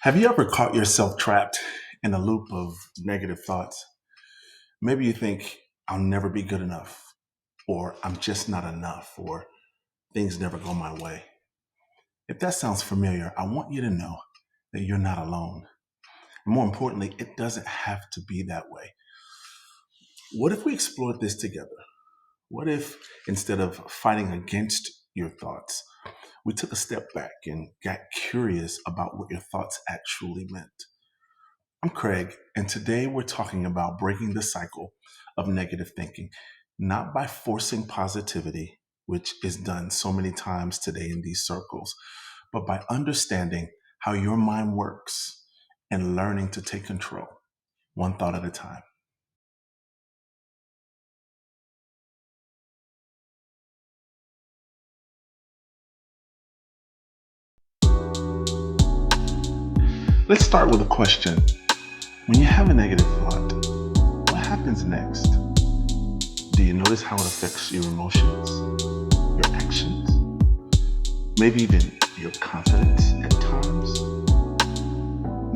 Have you ever caught yourself trapped in a loop of negative thoughts? Maybe you think, I'll never be good enough, or I'm just not enough, or things never go my way. If that sounds familiar, I want you to know that you're not alone. More importantly, it doesn't have to be that way. What if we explored this together? What if instead of fighting against your thoughts, we took a step back and got curious about what your thoughts actually meant? I'm Craig, and today we're talking about breaking the cycle of negative thinking, not by forcing positivity, which is done so many times today in these circles, but by understanding how your mind works and learning to take control, one thought at a time. Let's start with a question. When you have a negative thought, what happens next? Do you notice how it affects your emotions, your actions, maybe even your confidence at times?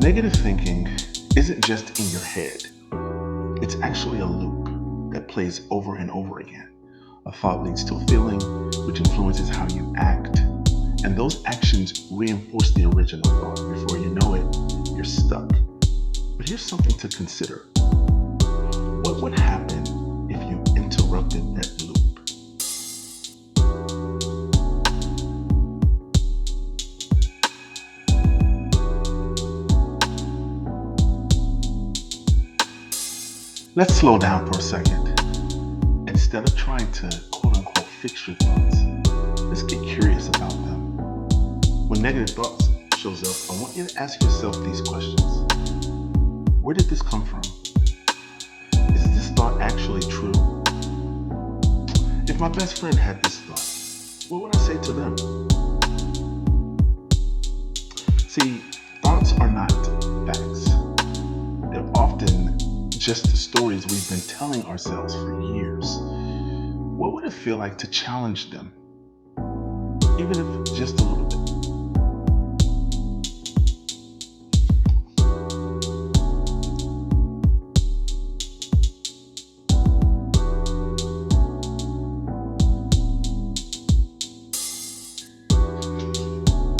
Negative thinking isn't just in your head, it's actually a loop that plays over and over again. A thought leads to a feeling, which influences how you act, and those actions reinforce the original thought. Before you know it, you're stuck. But here's something to consider. What would happen if you interrupted that loop? Let's slow down for a second. Instead of trying to quote unquote fix your thoughts, let's get curious about them. When negative thoughts shows up, I want you to ask yourself these questions. Where did this come from? Is this thought actually true? If my best friend had this thought, what would I say to them? See, thoughts are not facts. They're often just the stories we've been telling ourselves for years. What would it feel like to challenge them, even if just a little bit?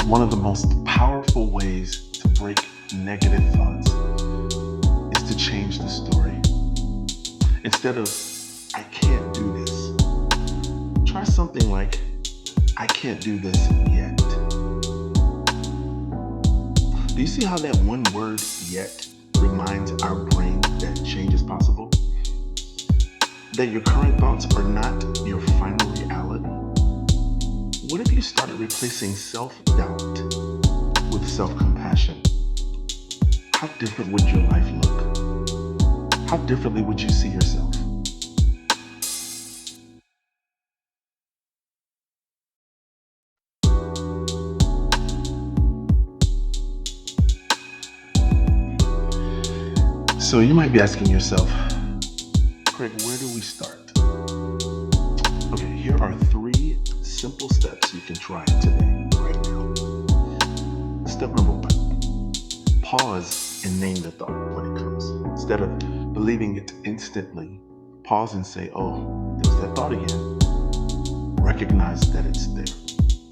One of the most powerful ways to break negative thoughts is to change the story. Instead of, I can't do this, try something like, I can't do this yet. Do you see how that one word, yet, reminds our brain that change is possible? That your current thoughts are not your final reality? What if you started replacing self-doubt with self-compassion? How different would your life look? How differently would you see yourself? So you might be asking yourself, Craig, where do we start? Okay, here are three simple steps you can try today, right now. Step number one, pause and name the thought when it comes. Instead of believing it instantly, pause and say, oh, there's that thought again. Recognize that it's there.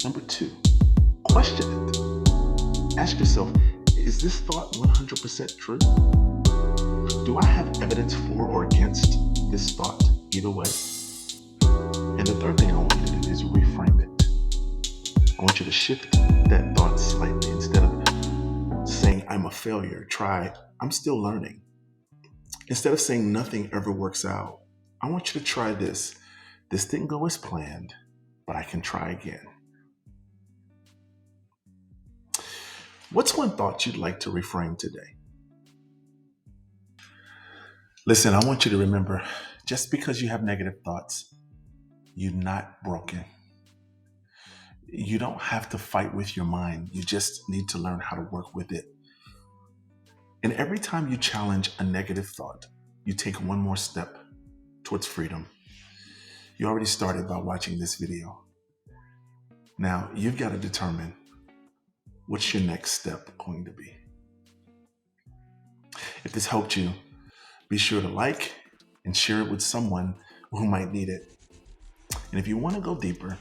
Number two, question it. Ask yourself, is this thought 100% true? Do I have evidence for or against this thought either way? And the third thing I want you to do is reframe it. I want you to shift that thought slightly. Instead of saying I'm a failure, try I'm still learning. Instead of saying nothing ever works out, I want you to try this. This didn't go as planned, but I can try again. What's one thought you'd like to reframe today? Listen, I want you to remember, just because you have negative thoughts, you're not broken. You don't have to fight with your mind. You just need to learn how to work with it. And every time you challenge a negative thought, you take one more step towards freedom. You already started by watching this video. Now, you've got to determine what's your next step going to be. If this helped you, be sure to like and share it with someone who might need it. And if you want to go deeper,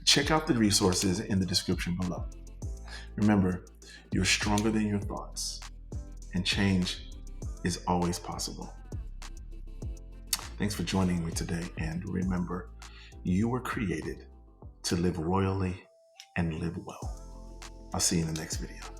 check out the resources in the description below. Remember, you're stronger than your thoughts, and change is always possible. Thanks for joining me today, and remember, you were created to live royally and live well. I'll see you in the next video.